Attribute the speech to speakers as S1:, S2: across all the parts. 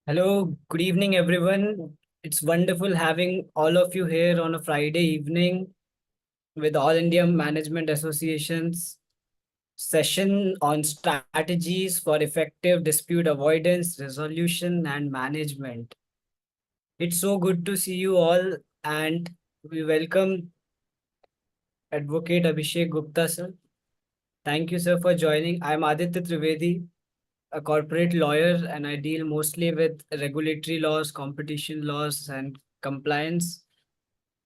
S1: Hello, good evening, everyone. It's wonderful having all of you here on a Friday evening with All India Management Association's session on strategies for effective dispute avoidance, resolution, and management. It's so good to see you all, and we welcome Advocate Abhishek Gupta, sir. Thank you, sir, for joining. I'm Aditya Trivedi, a corporate lawyer, and I deal mostly with regulatory laws, competition laws, and compliance.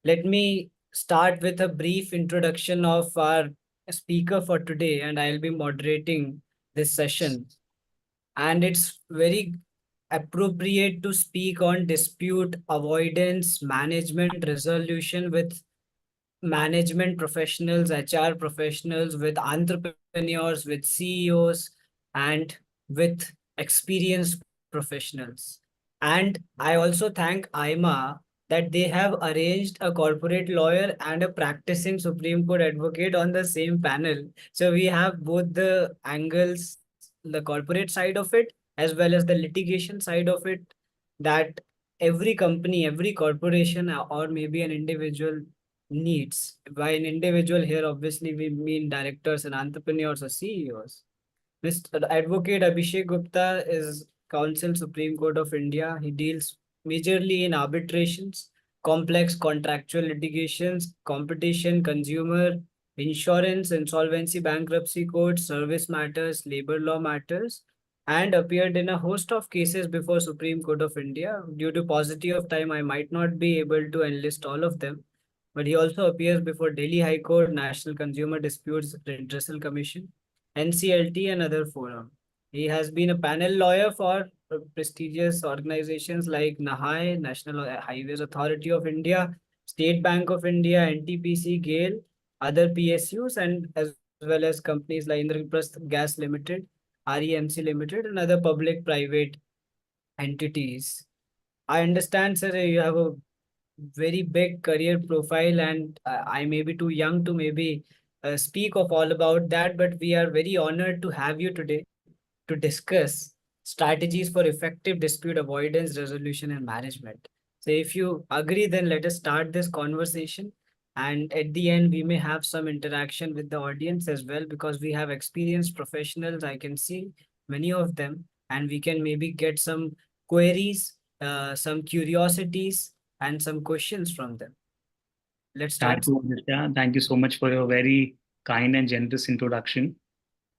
S1: Let me start with a brief introduction of our speaker for today, and I'll be moderating this session. And it's very appropriate to speak on dispute avoidance, management, resolution with management professionals, HR professionals, with entrepreneurs, with CEOs, and with experienced professionals. And I also thank AIMA that they have arranged a corporate lawyer and a practicing Supreme Court advocate on the same panel. So we have both the angles, the corporate side of it, as well as the litigation side of it, that every company, every corporation, or maybe an individual needs. By an individual here, obviously, we mean directors and entrepreneurs or CEOs. Mr. Advocate Abhishek Gupta is Counsel Supreme Court of India. He deals majorly in arbitrations, complex contractual litigations, competition, consumer, insurance, insolvency, bankruptcy court, service matters, labor law matters, and appeared in a host of cases before Supreme Court of India. Due to paucity of time, I might not be able to enlist all of them, but he also appears before Delhi High Court, National Consumer Disputes Redressal Commission, NCLT, and other forum. He has been a panel lawyer for prestigious organizations like NAHAI, National Highways Authority of India, State Bank of India, NTPC, GAIL, other PSUs, and as well as companies like Indraprasth Gas Limited, REMC Limited, and other public-private entities. I understand, sir, you have a very big career profile, and I may be too young to maybe speak of all about that, but we are very honored to have you today to discuss strategies for effective dispute avoidance, resolution, and management. So if you agree, then let us start this conversation. And at the end, we may have some interaction with the audience as well, because we have experienced professionals. I can see many of them, and we can maybe get some queries, some curiosities, and some questions from them. Let's
S2: Thank
S1: start.
S2: you, Aditya. Thank you so much for your very kind and generous introduction.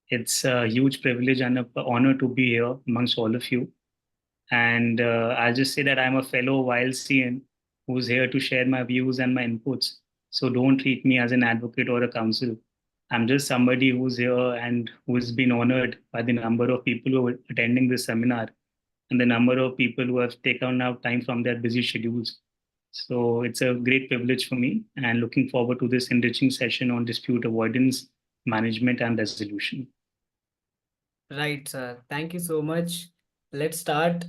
S2: It's a huge privilege and an honor to be here amongst all of you. And I'll just say that I'm a fellow YLCN who's here to share my views and my inputs. So don't treat me as an advocate or a counsel. I'm just somebody who's here and who's been honored by the number of people who are attending this seminar and the number of people who have taken out time from their busy schedules. So it's a great privilege for me and looking forward to this enriching session on dispute avoidance, management, and resolution.
S1: Right, sir. Thank you so much. Let's start.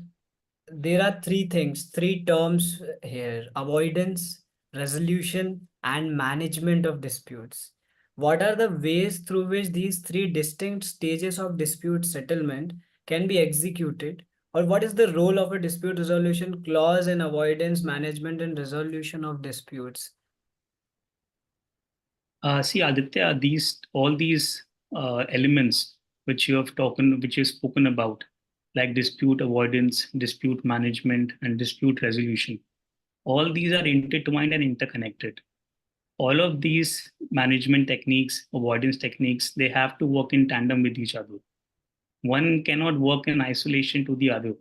S1: There are three things, three terms here: avoidance, resolution, and management of disputes. What are the ways through which these three distinct stages of dispute settlement can be executed? Or what is the role of a dispute resolution clause in avoidance, management, and resolution of disputes?
S2: See, Aditya, these all these elements which you've spoken about, like dispute avoidance, dispute management, and dispute resolution, all these are intertwined and interconnected. All of these management techniques, avoidance techniques, they have to work in tandem with each other. One cannot work in isolation to the other.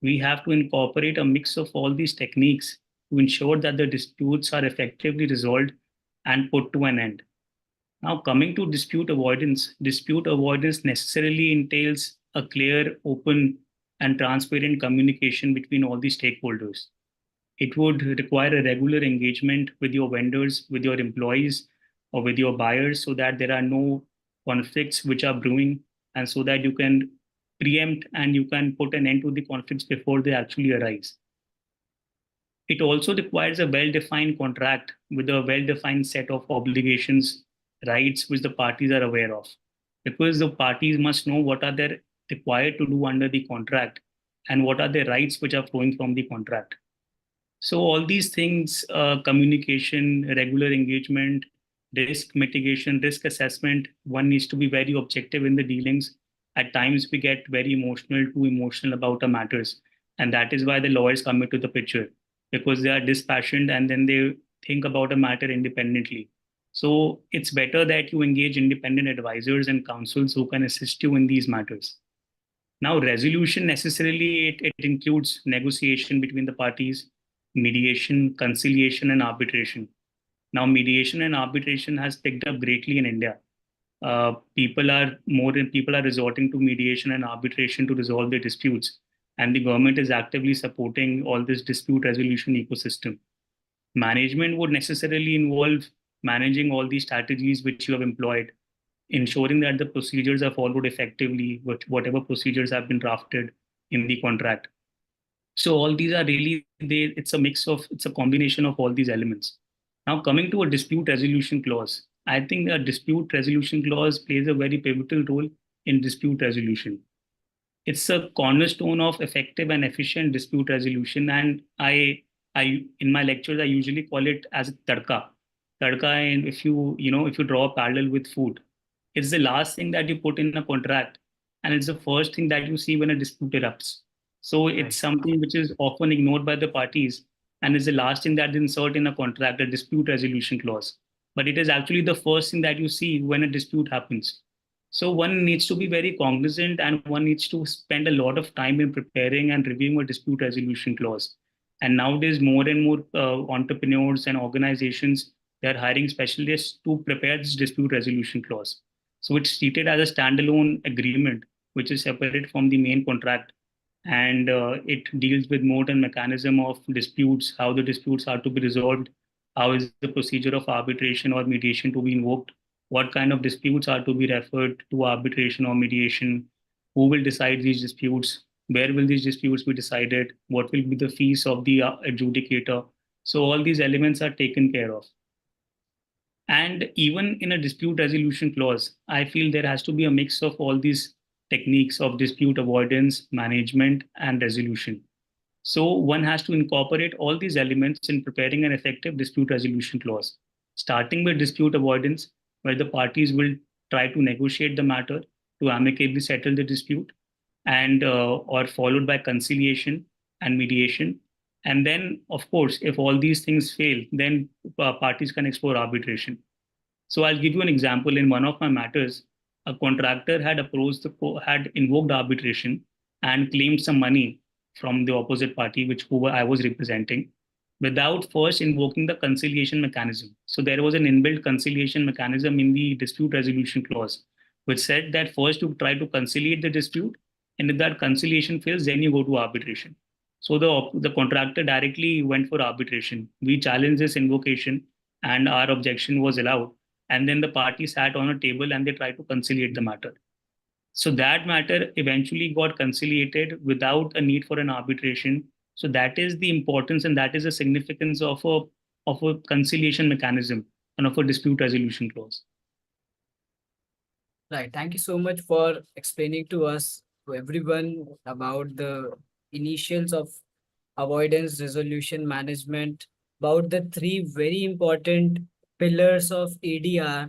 S2: We have to incorporate a mix of all these techniques to ensure that the disputes are effectively resolved and put to an end. Now, coming to dispute avoidance necessarily entails a clear, open, and transparent communication between all the stakeholders. It would require a regular engagement with your vendors, with your employees, or with your buyers so that there are no conflicts which are brewing and so that you can preempt and you can put an end to the conflicts before they actually arise. It also requires a well defined contract with a well defined set of obligations, rights which the parties are aware of. Because the parties must know what are they required to do under the contract and what are the rights which are flowing from the contract. So all these things, communication, regular engagement, risk mitigation, risk assessment, one needs to be very objective in the dealings. At times we get very emotional, too emotional about the matters. And that is why the lawyers come into the picture, because they are dispassionate and then they think about a matter independently. So it's better that you engage independent advisors and counsels who can assist you in these matters. Now, resolution necessarily it includes negotiation between the parties, mediation, conciliation, and arbitration. Now, mediation and arbitration has picked up greatly in India. People are resorting to mediation and arbitration to resolve their disputes, and the government is actively supporting all this dispute resolution ecosystem. Management would necessarily involve managing all these strategies which you have employed, ensuring that the procedures are followed effectively, whatever procedures have been drafted in the contract. So all these are really it's a combination of all these elements. Now coming to a dispute resolution clause, I think a dispute resolution clause plays a very pivotal role in dispute resolution. It's a cornerstone of effective and efficient dispute resolution, and I in my lectures I usually call it as tadka. Tadka, and if you draw a parallel with food, it's the last thing that you put in a contract, and it's the first thing that you see when a dispute erupts. So
S1: Right.
S2: it's something which is often ignored by the parties, and is the last thing that they insert in a contract, a dispute resolution clause. But it is actually the first thing that you see when a dispute happens. So one needs to be very cognizant, and one needs to spend a lot of time in preparing and reviewing a dispute resolution clause. And nowadays, more and more entrepreneurs and organizations, they're hiring specialists to prepare this dispute resolution clause. So it's treated as a standalone agreement, which is separate from the main contract. And it deals with more than mechanism of disputes, how the disputes are to be resolved, how is the procedure of arbitration or mediation to be invoked, what kind of disputes are to be referred to arbitration or mediation, who will decide these disputes, where will these disputes be decided, what will be the fees of the adjudicator. So all these elements are taken care of. And even in a dispute resolution clause, I feel there has to be a mix of all these techniques of dispute avoidance, management, and resolution. So one has to incorporate all these elements in preparing an effective dispute resolution clause, starting with dispute avoidance, where the parties will try to negotiate the matter to amicably settle the dispute, and or followed by conciliation and mediation. And then, of course, if all these things fail, then parties can explore arbitration. So I'll give you an example. In one of my matters, a contractor had had invoked arbitration and claimed some money from the opposite party, who I was representing, without first invoking the conciliation mechanism. So there was an inbuilt conciliation mechanism in the dispute resolution clause, which said that first you try to conciliate the dispute, and if that conciliation fails, then you go to arbitration. So the contractor directly went for arbitration. We challenged this invocation, and our objection was allowed. And then the party sat on a table and they tried to conciliate the matter. So that matter eventually got conciliated without a need for an arbitration. So that is the importance and that is the significance of a conciliation mechanism and of a dispute resolution clause.
S1: Right. Thank you so much for explaining to us, to everyone, about the initials of avoidance, resolution, management, about the three very important pillars of ADR.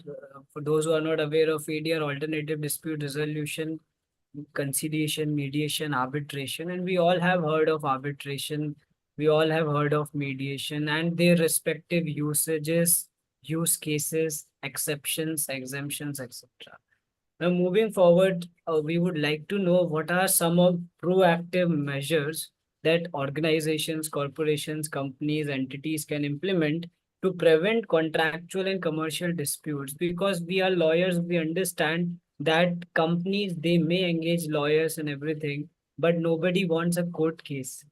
S1: For those who are not aware of ADR, alternative dispute resolution, conciliation, mediation, arbitration, and we all have heard of arbitration. We all have heard of mediation and their respective usages, use cases, exceptions, exemptions, etc. Now, moving forward, we would like to know what are some of proactive measures that organizations, corporations, companies, entities can implement to prevent contractual and commercial disputes. Because we are lawyers, we understand that companies, they may engage lawyers and everything, but nobody wants a court case.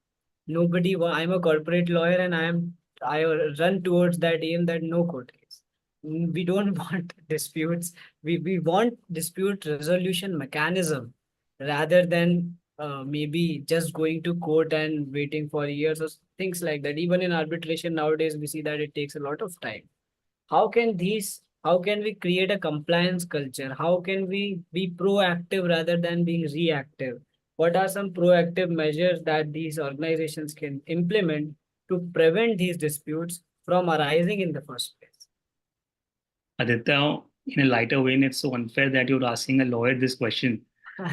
S1: I'm a corporate lawyer and I run towards that aim, that no court case. We don't want disputes. We want dispute resolution mechanism rather than maybe just going to court and waiting for years or things like that. Even in arbitration nowadays, we see that it takes a lot of time. How can we create a compliance culture? How can we be proactive rather than being reactive? What are some proactive measures that these organizations can implement to prevent these disputes from arising in the first place?
S2: Aditya, in a lighter vein, it's so unfair that you're asking a lawyer this question,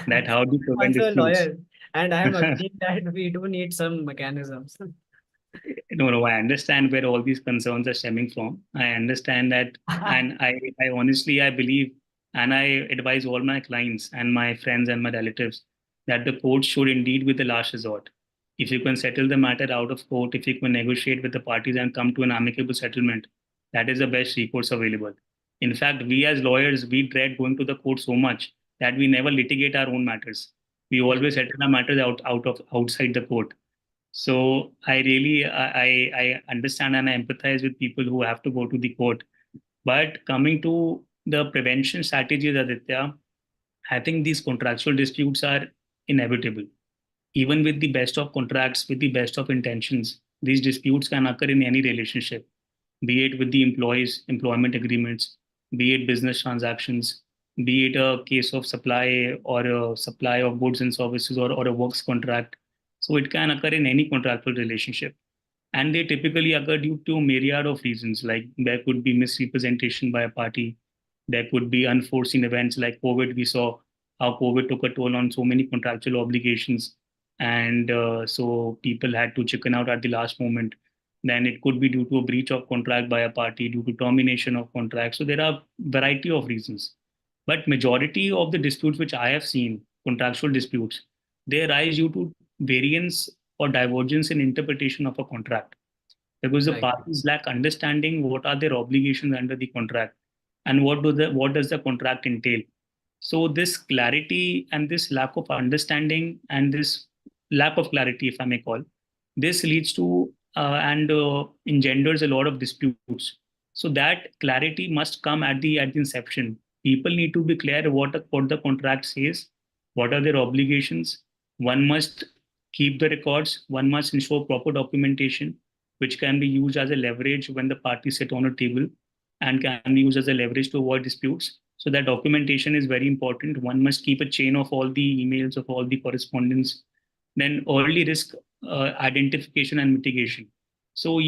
S2: that how do you
S1: I'm
S2: prevent
S1: also a
S2: disputes?
S1: lawyer, and I am agreeing that we do need some mechanisms.
S2: No, no, I understand where all these concerns are stemming from. I understand that, and I honestly, I believe, and I advise all my clients and my friends and my relatives that the court should indeed be the last resort. If you can settle the matter out of court, if you can negotiate with the parties and come to an amicable settlement, that is the best recourse available. In fact, we as lawyers, we dread going to the court so much that we never litigate our own matters. We
S1: Yeah,
S2: always settle our matters outside the court. So I really I understand and I empathize with people who have to go to the court. But coming to the prevention strategies, Aditya, I think these contractual disputes are inevitable. Even with the best of contracts, with the best of intentions, these disputes can occur in any relationship, be it with the employees, employment agreements, be it business transactions, be it a case of supply or a supply of goods and services or a works contract. So it can occur in any contractual relationship. And they typically occur due to a myriad of reasons, like there could be misrepresentation by a party, there could be unforeseen events like COVID. We saw how COVID took a toll on so many contractual obligations, and so people had to chicken out at the last moment. Then it could be due to a breach of contract by a party, due to termination of contract. So there are variety of reasons, but majority of the disputes which I have seen, contractual disputes, they arise due to variance or divergence in interpretation of a contract, because the
S1: right,
S2: parties lack understanding what are their obligations under the contract and what does the contract entail. So this clarity and this lack of understanding and this lack of clarity, if I may call, this leads to and engenders a lot of disputes. So that clarity must come at the inception. People need to be clear what the contract says, what are their obligations. One must keep the records. One must ensure proper documentation, which can be used as a leverage when the parties sit on a table and can be used as a leverage to avoid disputes. So that documentation is very important. One must keep a chain of all the emails, of all the correspondence. Then early risk identification and mitigation. So,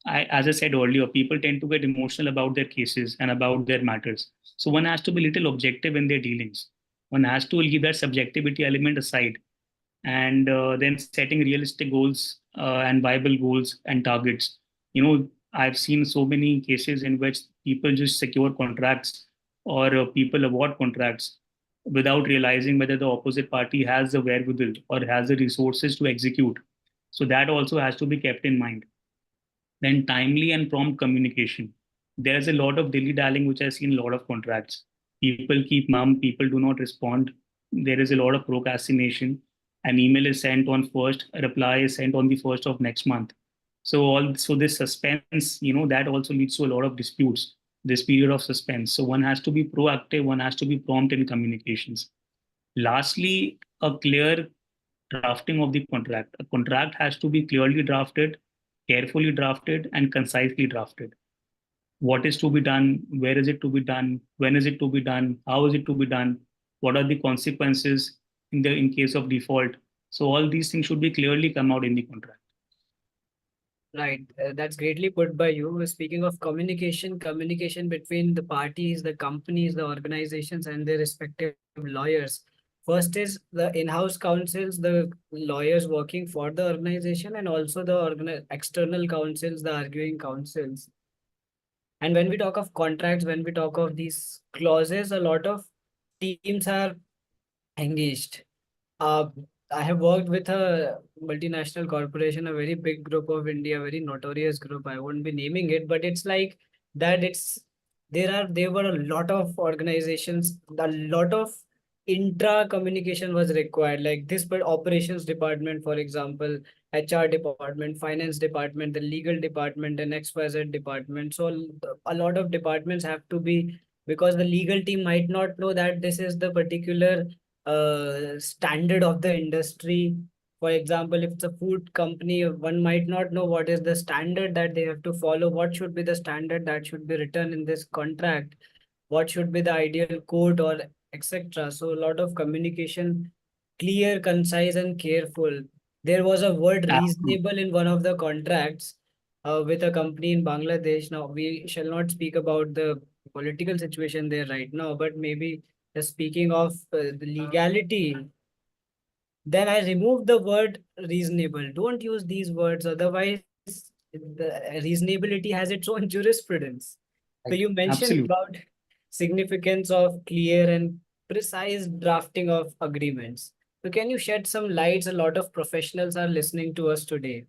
S2: as I said earlier, people tend to get emotional about their cases and about their matters. So one has to be a little objective in their dealings. One has to leave that subjectivity element aside, and then setting realistic goals and viable goals and targets. I've seen so many cases in which people just secure contracts, or people award contracts without realizing whether the opposite party has the wherewithal or has the resources to execute. So that also has to be kept in mind. Then timely and prompt communication. There's a lot of dilly-dallying, which I've seen in a lot of contracts. People keep mum, people do not respond. There is a lot of procrastination. An email is sent on first, a reply is sent on the first of next month. So this suspense, that also leads to a lot of disputes, this period of suspense. So one has to be proactive, one has to be prompt in communications. Lastly, a clear drafting of the contract. A contract has to be clearly drafted, carefully drafted, and concisely drafted. What is to be done? Where is it to be done? When is it to be done? How is it to be done? What are the consequences in case of default? So all these things should be clearly come out in the contract.
S1: right. That's greatly put by you. Speaking of communication, communication between the parties, the companies, the organizations, and their respective lawyers. First is the in-house counsels, the lawyers working for the organization, and also the external counsels, the arguing counsels. And when we talk of contracts, when we talk of these clauses, a lot of teams are engaged. Uh, I have worked with a multinational corporation, a very big group of India, very notorious group. I won't be naming it, but it's like that. There were a lot of organizations, a lot of intra communication was required. Like this, but operations department, for example, HR department, finance department, the legal department, and XYZ department. So a lot of departments have to be, because the legal team might not know that this is the particular standard of the industry. For example, if it's a food company, one might not know what is the standard that they have to follow, what should be the standard that should be written in this contract, what should be the ideal code or etc. So a lot of communication clear, concise, and careful. There was a word
S2: Absolutely.
S1: reasonable in one of the contracts with a company in Bangladesh. Now, we shall not speak about the political situation there right now, but maybe just speaking of the legality, then I remove the word reasonable. Don't use these words, otherwise, the reasonability has its own jurisprudence. So you mentioned
S2: Absolutely.
S1: about significance of clear and precise drafting of agreements. So can you shed some lights? A lot of professionals are listening to us today.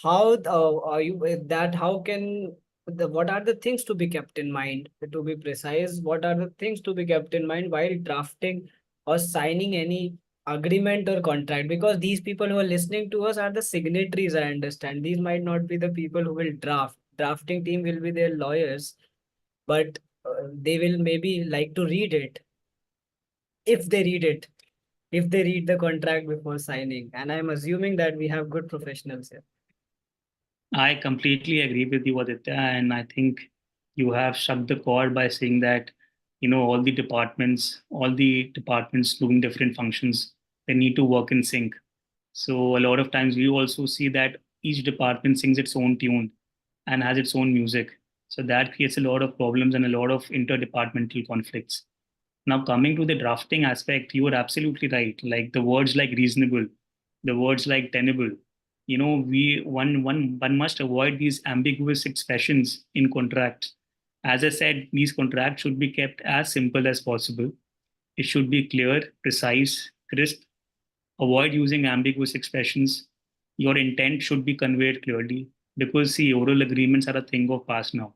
S1: How are you with that? How can what are the things to be kept in mind? To be precise, what are the things to be kept in mind while drafting or signing any agreement or contract? Because these people who are listening to us are the signatories, I understand. These might not be the people who will draft. Drafting team will be their lawyers, but they will maybe like to read it if they read it, if they read the contract before signing. And I'm assuming that we have good professionals here.
S2: I completely agree with you, Aditya, and I think you have struck the chord by saying that, all the departments doing different functions, they need to work in sync. So a lot of times we also see that each department sings its own tune and has its own music. So that creates a lot of problems and a lot of interdepartmental conflicts. Now, coming to the drafting aspect, you are absolutely right. Like the words like reasonable, the words like tenable. One must avoid these ambiguous expressions in contracts. As I said, these contracts should be kept as simple as possible. It should be clear, precise, crisp. Avoid using ambiguous expressions. Your intent should be conveyed clearly because see, oral agreements are a thing of past now.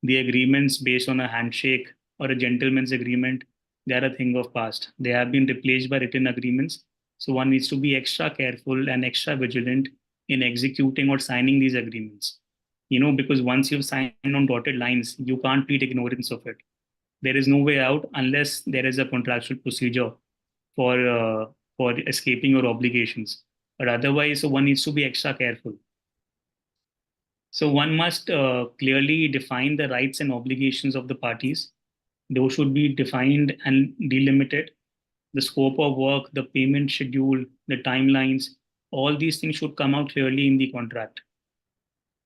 S2: The agreements based on a handshake or a gentleman's agreement, they are a thing of past. They have been replaced by written agreements. So one needs to be extra careful and extra vigilant in executing or signing these agreements. Because once you've signed on dotted lines, you can't plead ignorance of it. There is no way out unless there is a contractual procedure for uh, for escaping your obligations. But otherwise, so one needs to be extra careful. So one must clearly define the rights and obligations of the parties. Those should be defined and delimited. The scope of work, the payment schedule, the timelines, all these things should come out clearly in the contract.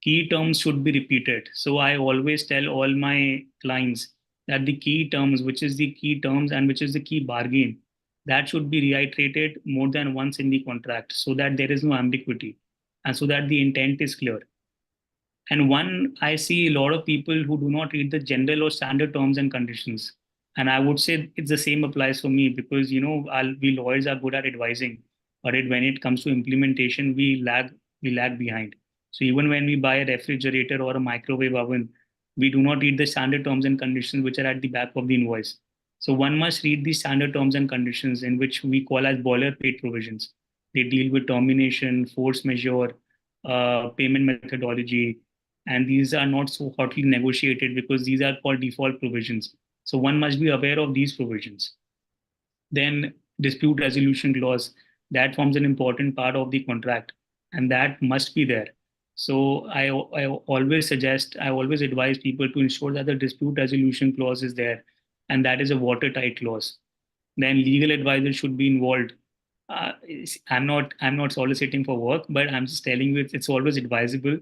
S2: Key terms should be repeated. So I always tell all my clients that the key terms, which is the key terms and which is the key bargain, that should be reiterated more than once in the contract so that there is no ambiguity and so that the intent is clear. And one, I see a lot of people who do not read the general or standard terms and conditions. And I would say it's the same applies for me because, we lawyers are good at advising, but when it comes to implementation, we lag behind. So even when we buy a refrigerator or a microwave oven, we do not read the standard terms and conditions which are at the back of the invoice. So one must read the standard terms and conditions in which we call as boilerplate provisions. They deal with termination, force majeure, payment methodology, and these are not so hotly negotiated because these are called default provisions. So one must be aware of these provisions. Then dispute resolution clause, that forms an important part of the contract and that must be there. So I always advise people to ensure that the dispute resolution clause is there and that is a watertight clause. Then legal advisor should be involved. I'm not soliciting for work, but I'm just telling you it's always advisable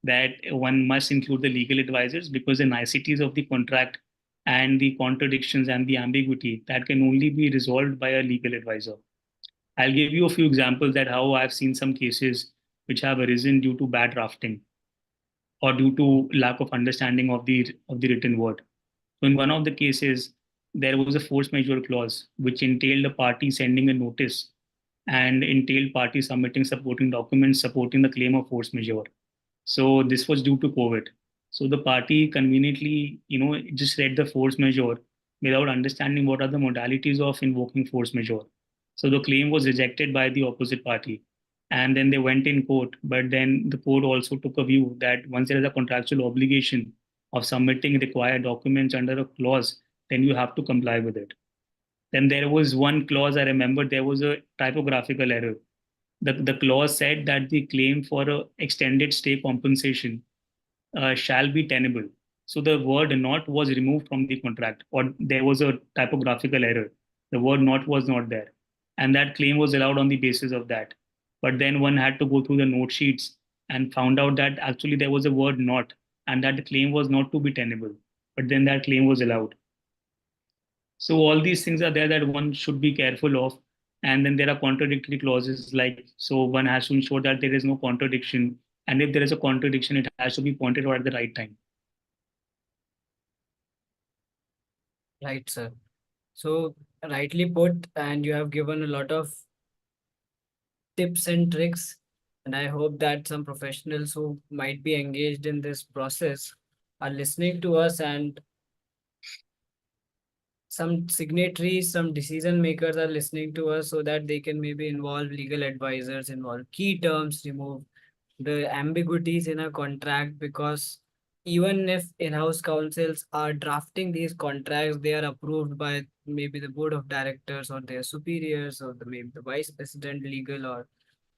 S2: that one must include the legal advisors because the niceties of the contract and the contradictions and the ambiguity that can only be resolved by a legal advisor. I'll give you a few examples that how I've seen some cases which have arisen due to bad drafting or due to lack of understanding of the written word. So in one of the cases, there was a force majeure clause which entailed a party sending a notice and entailed party submitting supporting documents supporting the claim of force majeure. So this was due to COVID. So the party conveniently, just read the force majeure without understanding what are the modalities of invoking force majeure. So the claim was rejected by the opposite party. And then they went in court. But then the court also took a view that once there is a contractual obligation of submitting required documents under a clause, then you have to comply with it. Then there was one clause I remember there was a typographical error. The clause said that the claim for a extended stay compensation shall be tenable. So the word not was removed from the contract, or there was a typographical error. The word not was not there. and that claim was allowed on the basis of that. But then one had to go through the note sheets and found out that actually there was a word not, and that the claim was not to be tenable. But then that claim was allowed. So all these things are there that one should be careful of. And then there are contradictory clauses, like so one has to ensure that there is no contradiction. And if there is a contradiction, it has to be pointed out at the right time.
S1: Right, sir. So rightly put, and you have given a lot of tips and tricks. And I hope that some professionals who might be engaged in this process are listening to us, and some signatories, some decision makers are listening to us, so that they can maybe involve legal advisors, involve key terms, remove the ambiguities in a contract, because even if in-house counsels are drafting these contracts, they are approved by maybe the board of directors or their superiors, or maybe the vice president legal,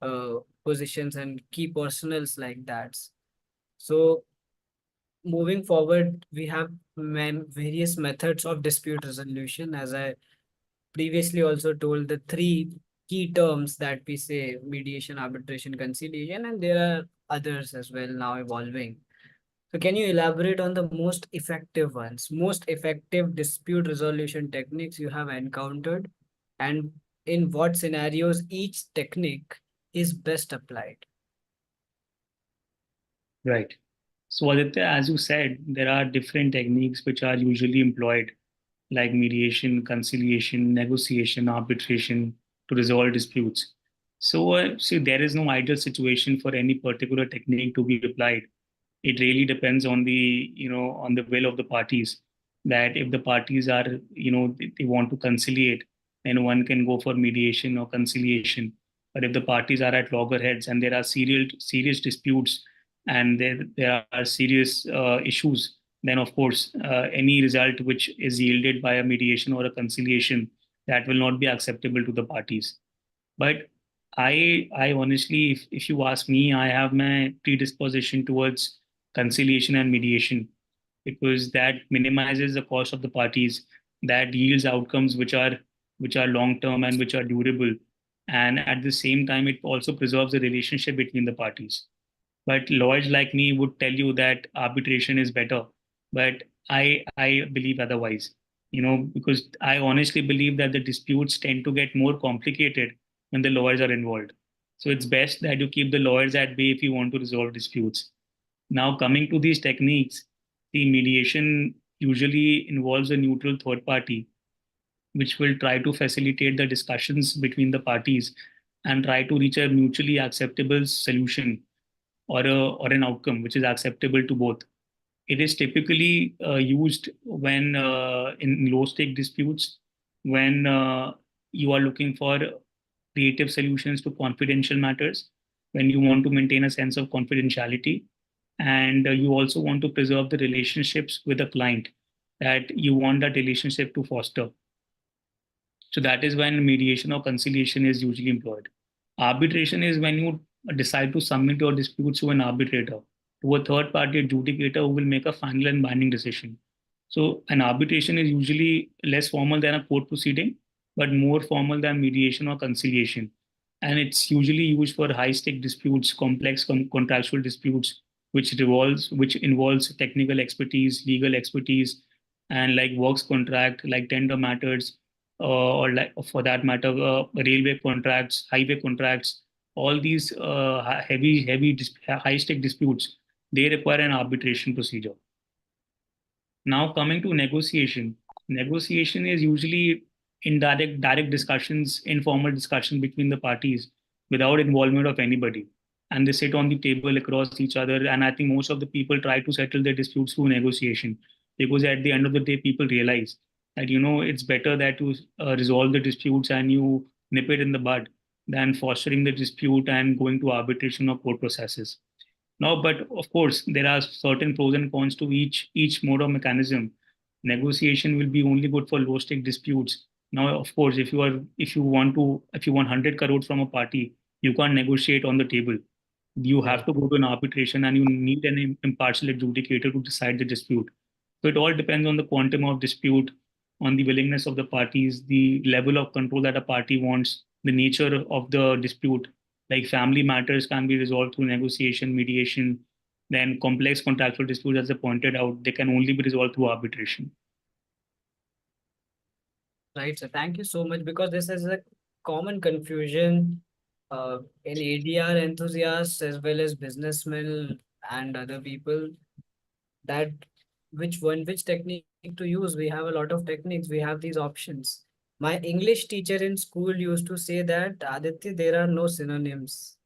S1: or positions and key personals like that. So moving forward, we have various methods of dispute resolution. As I previously also told, the three key terms that we say: mediation, arbitration, conciliation, and there are others as well now evolving. So can you elaborate on the most effective ones, most effective dispute resolution techniques you have encountered, and in what scenarios each technique is best applied?
S2: Right. So Aditya, as you said, there are different techniques which are usually employed, like mediation, conciliation, negotiation, arbitration, to resolve disputes. So, see, there is no ideal situation for any particular technique to be applied. It really depends on the, on the will of the parties. That if the parties are, they want to conciliate, then one can go for mediation or conciliation. But if the parties are at loggerheads and there are serious disputes, and there are serious issues, then of course any result which is yielded by a mediation or a conciliation, that will not be acceptable to the parties. But I honestly, if you ask me, I have my predisposition towards conciliation and mediation, because that minimizes the cost of the parties, that yields outcomes which are long term and which are durable, and at the same time it also preserves the relationship between the parties. But lawyers like me would tell you that arbitration is better, but I believe otherwise. Because I honestly believe that the disputes tend to get more complicated when the lawyers are involved. So it's best that you keep the lawyers at bay if you want to resolve disputes. Now, coming to these techniques, the mediation usually involves a neutral third party, which will try to facilitate the discussions between the parties and try to reach a mutually acceptable solution, or an outcome which is acceptable to both. It is typically used when in low stake disputes, when you are looking for creative solutions to confidential matters, when you want to maintain a sense of confidentiality, and you also want to preserve the relationships with the client that you want that relationship to foster. So that is when mediation or conciliation is usually employed. Arbitration is when you decide to submit your disputes to an arbitrator, to a third party adjudicator who will make a final and binding decision. So an arbitration is usually less formal than a court proceeding, but more formal than mediation or conciliation. And it's usually used for high stake disputes, complex contractual disputes, which involves technical expertise, legal expertise, and like works contract, like tender matters, or like for that matter, railway contracts, highway contracts. All these high stake disputes, they require an arbitration procedure. Now coming to negotiation, negotiation is usually direct discussions, informal discussion between the parties without involvement of anybody. And they sit on the table across each other. And I think most of the people try to settle their disputes through negotiation, because at the end of the day, people realize that, it's better that you resolve the disputes and you nip it in the bud than fostering the dispute and going to arbitration or court processes. Now, but of course, there are certain pros and cons to each mode of mechanism. Negotiation will be only good for low stake disputes. Now, of course, if you want 100 crores from a party, you can't negotiate on the table. You have to go to an arbitration, and you need an impartial adjudicator to decide the dispute. So it all depends on the quantum of dispute, on the willingness of the parties, the level of control that a party wants, the nature of the dispute. Like family matters can be resolved through negotiation, mediation. Then complex contractual disputes, as I pointed out, they can only be resolved through arbitration.
S1: Right. So thank you so much, because this is a common confusion in ADR enthusiasts as well as businessmen and other people, that which technique to use. We have a lot of techniques. We have these options. My English teacher in school used to say that, Aditya, there are no synonyms.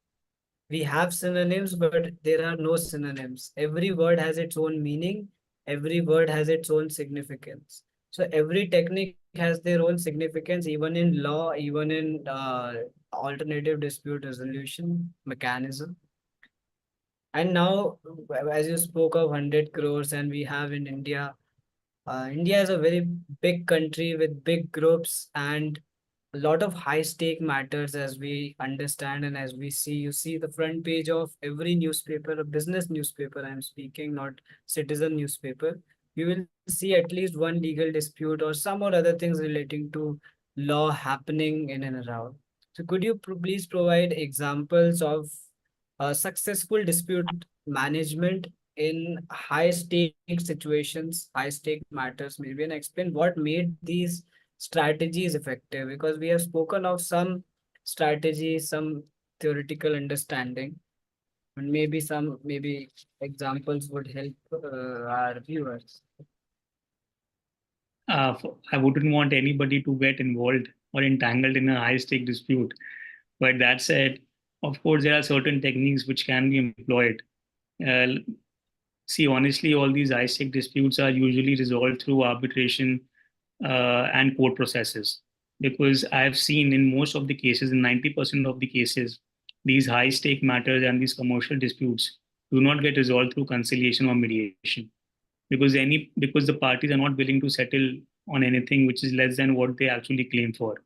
S1: We have synonyms, but there are no synonyms. Every word has its own meaning. Every word has its own significance. So every technique has their own significance, even in law, even in alternative dispute resolution mechanism. And now, as you spoke of 100 crores, and we have in India, India is a very big country with big groups and a lot of high stake matters, as we understand and as we see. You see the front page of every newspaper, a business newspaper, I'm speaking, not citizen newspaper. You will see at least one legal dispute or some or other things relating to law happening in and around. So could you please provide examples of successful dispute management in high stake situations, high stake matters, maybe, and explain what made these strategies effective? Because we have spoken of some strategies, some theoretical understanding, and maybe examples would help our viewers.
S2: I wouldn't want anybody to get involved or entangled in a high stake dispute. But that said, of course, there are certain techniques which can be employed. Uh, See, honestly, all these high stake disputes are usually resolved through arbitration and court processes. Because I've seen in most of the cases, in 90% of the cases, these high stake matters and these commercial disputes do not get resolved through conciliation or mediation, because the parties are not willing to settle on anything which is less than what they actually claim for.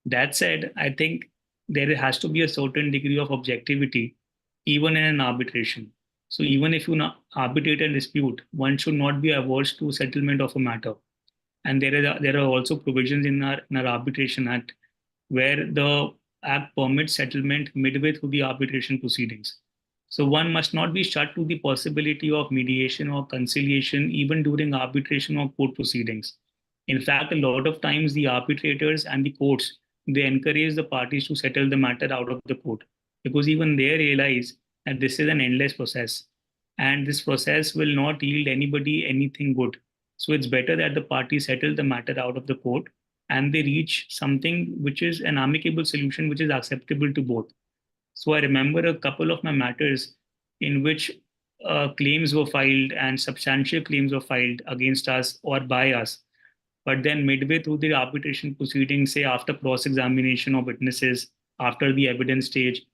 S2: That said, I think there has to be a certain degree of objectivity even in an arbitration. So even if you arbitrate a dispute, one should not be averse to settlement of a matter. And there are also provisions in our arbitration act where the act permits settlement midway through the arbitration proceedings. So one must not be shut to the possibility of mediation or conciliation even during arbitration or court proceedings. In fact, a lot of times the arbitrators and the courts, they encourage the parties to settle the matter out of the court, because even they realize that this is an endless process and this process will not yield anybody anything good. So it's better that the parties settle the matter out of the court and they reach something which is an amicable solution which is acceptable to both. So I remember a couple of my matters in which claims were filed and substantial claims were filed against us or by us. But then midway through the arbitration proceedings, say after cross-examination of witnesses, after the evidence stage,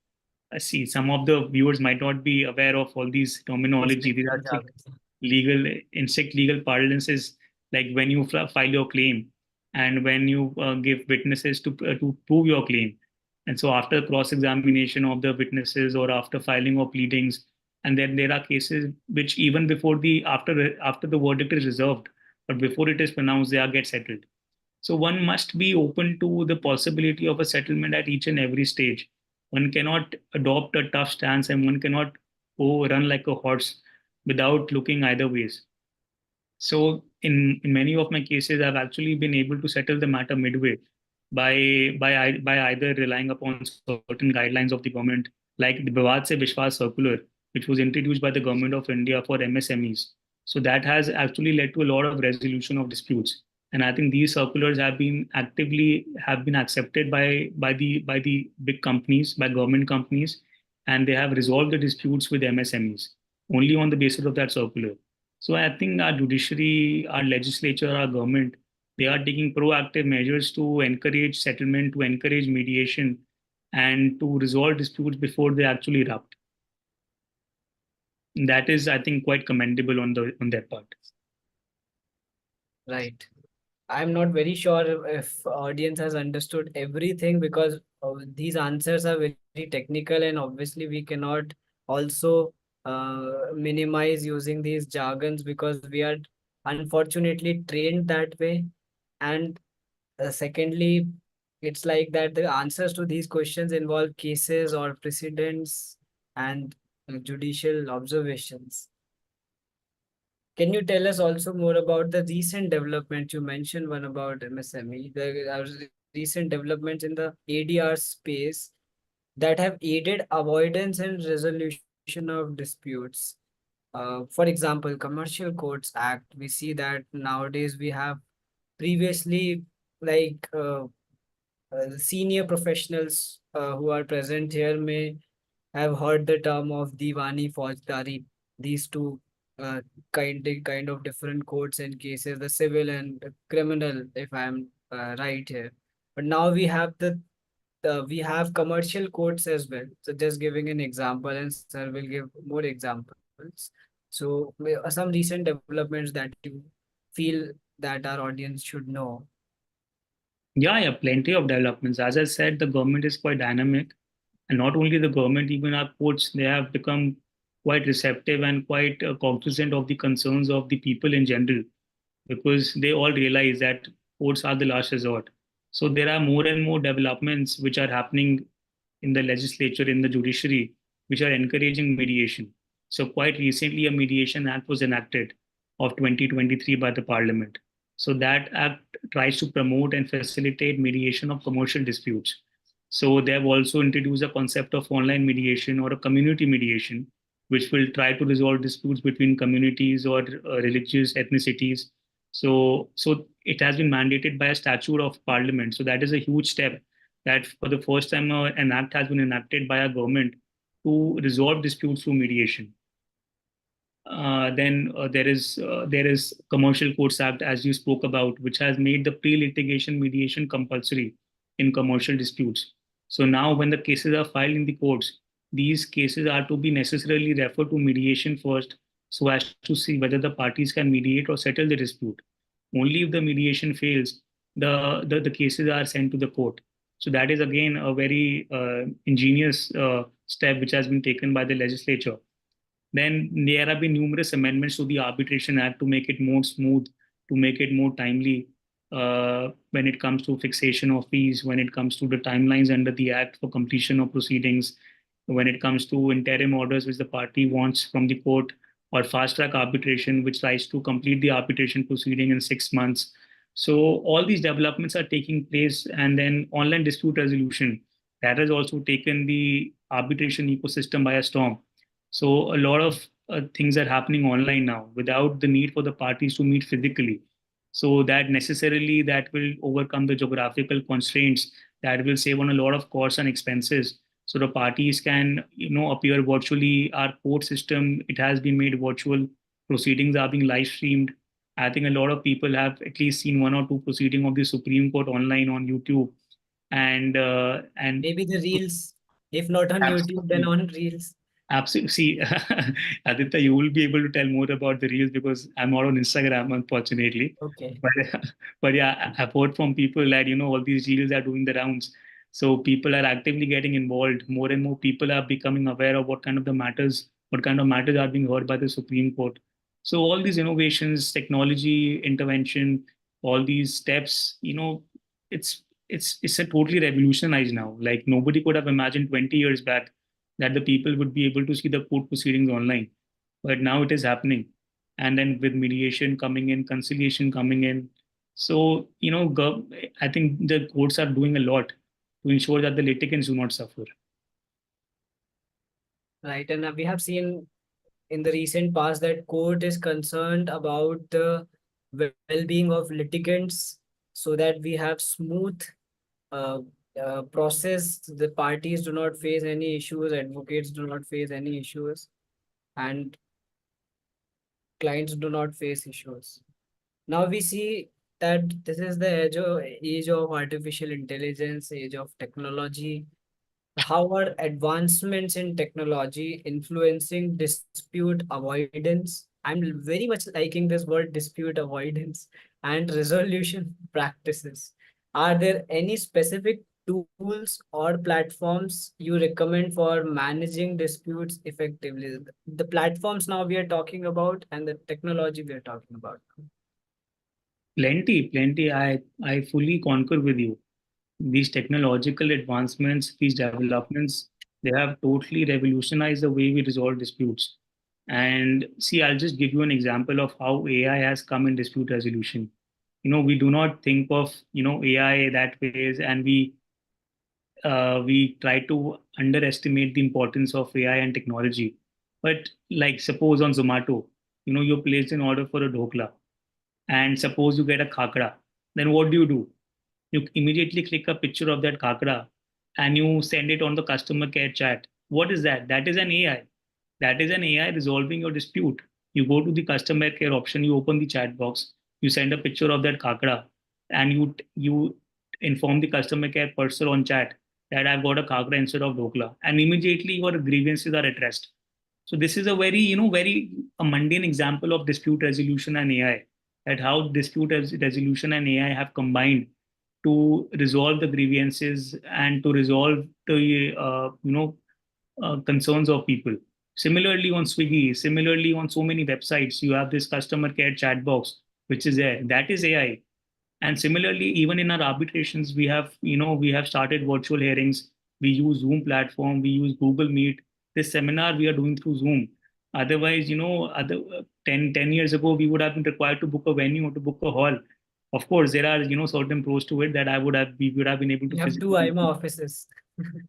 S2: I see some of the viewers might not be aware of all these
S1: Yes,
S2: terminology. These
S1: legal
S2: are
S1: jargon.
S2: legal insect legal parlances, like when you file your claim and when you give witnesses to prove your claim. And so after cross examination of the witnesses or after filing of pleadings, and then there are cases which even before the after the verdict is reserved, but before it is pronounced, they are get settled. So one must be open to the possibility of a settlement at each and every stage. One cannot adopt a tough stance and one cannot go run like a horse without looking either ways. So in many of my cases, I've actually been able to settle the matter midway by either relying upon certain guidelines of the government, like the Vivad Se Vishwas circular, which was introduced by the government of India for MSMEs. So that has actually led to a lot of resolution of disputes. And I think these circulars have been accepted by the big companies, by government companies, and they have resolved the disputes with MSMEs only on the basis of that circular. So I think our judiciary, our legislature, our government, they are taking proactive measures to encourage settlement, to encourage mediation, and to resolve disputes before they actually erupt. And that is, I think, quite commendable on their part.
S1: Right. I'm not very sure if audience has understood everything, because these answers are very technical, and obviously we cannot also minimize using these jargons, because we are unfortunately trained that way. And secondly, It's like that the answers to these questions involve cases or precedents and judicial observations. Can you tell us also more about the recent development? You mentioned one about MSME, the recent developments in the ADR space that have aided avoidance and resolution of disputes. For example, Commercial Courts Act, we see that nowadays we have previously like senior professionals who are present here may have heard the term of Diwani Faujdari. These two uh, kind of different courts and cases, the civil and criminal, if I'm right here. But now we have commercial courts as well. So just giving an example, and sir will give more examples. So some recent developments that you feel that our audience should know.
S2: Yeah, plenty of developments. As I said, the government is quite dynamic, and not only the government, even our courts, they have become quite receptive and quite cognizant of the concerns of the people in general, because they all realize that courts are the last resort. So there are more and more developments which are happening in the legislature, in the judiciary, which are encouraging mediation. So quite recently, a mediation act was enacted of 2023 by the parliament. So that act tries to promote and facilitate mediation of commercial disputes. So they have also introduced a concept of online mediation or a community mediation, which will try to resolve disputes between communities or religious ethnicities. So it has been mandated by a statute of parliament. So that is a huge step, that for the first time an act has been enacted by a government to resolve disputes through mediation. Then there is Commercial Courts Act, as you spoke about, which has made the pre-litigation mediation compulsory in commercial disputes. So now, when the cases are filed in the courts, these cases are to be necessarily referred to mediation first, so as to see whether the parties can mediate or settle the dispute. Only if the mediation fails, the cases are sent to the court. So that is again a very ingenious step which has been taken by the legislature. Then there have been numerous amendments to the Arbitration Act to make it more smooth, to make it more timely when it comes to fixation of fees, when it comes to the timelines under the Act for completion of proceedings, when it comes to interim orders which the party wants from the court, or fast track arbitration, which tries to complete the arbitration proceeding in 6 months. So all these developments are taking place, and then online dispute resolution, that has also taken the arbitration ecosystem by a storm. So a lot of things are happening online now without the need for the parties to meet physically. So that necessarily that will overcome the geographical constraints, that will save on a lot of costs and expenses. So the parties can, appear virtually. Our court system, it has been made virtual. Proceedings are being live streamed. I think a lot of people have at least seen one or two proceeding of the Supreme Court online on YouTube, and
S1: Maybe the reels, if not on YouTube, then
S2: absolutely.
S1: on reels.
S2: Absolutely. See, Aditya, you will be able to tell more about the reels because I'm not on Instagram, unfortunately.
S1: Okay.
S2: But but yeah, I've heard from people that all these reels are doing the rounds. So people are actively getting involved. More and more people are becoming aware of what kind of matters are being heard by the Supreme Court. So all these innovations, technology intervention, all these steps, it's a totally revolutionized now. Like nobody could have imagined 20 years back that the people would be able to see the court proceedings online. But now it is happening. And then with mediation coming in, conciliation coming in. So, I think the courts are doing a lot to ensure that the litigants do not suffer.
S1: Right. And we have seen in the recent past that court is concerned about the well-being of litigants so that we have smooth uh, process. The parties do not face any issues, advocates do not face any issues, and clients do not face issues. Now we see that this is the age of artificial intelligence, age of technology. How are advancements in technology influencing dispute avoidance? I'm very much liking this word dispute avoidance and resolution practices. Are there any specific tools or platforms you recommend for managing disputes effectively? The platforms now we are talking about and the technology we are talking about.
S2: Plenty, plenty. I fully concur with you. These technological advancements, these developments, they have totally revolutionized the way we resolve disputes. And see, I'll just give you an example of how AI has come in dispute resolution. We do not think of AI that ways, and we try to underestimate the importance of AI and technology. But like suppose on Zomato, you placed an order for a dhokla, and suppose you get a khakra, then what do? You immediately click a picture of that khakra and you send it on the customer care chat. What is that? That is an AI. That is an AI resolving your dispute. You go to the customer care option, you open the chat box, you send a picture of that khakra, and you inform the customer care person on chat that I've got a khakra instead of dhokla, and immediately your grievances are addressed. So this is a very, very a mundane example of dispute resolution and AI, that how resolution and AI have combined to resolve the grievances and to resolve the concerns of people. Similarly on Swiggy, similarly on so many websites, you have this customer care chat box which is there. That is AI. And similarly, even in our arbitrations, we have started virtual hearings. We use Zoom platform. We use Google Meet. This seminar we are doing through Zoom. Otherwise, other 10 years ago, we would have been required to book a venue or to book a hall. Of course, there are certain pros to it that we would have been able to
S1: You have two
S2: physically.
S1: AIMA offices.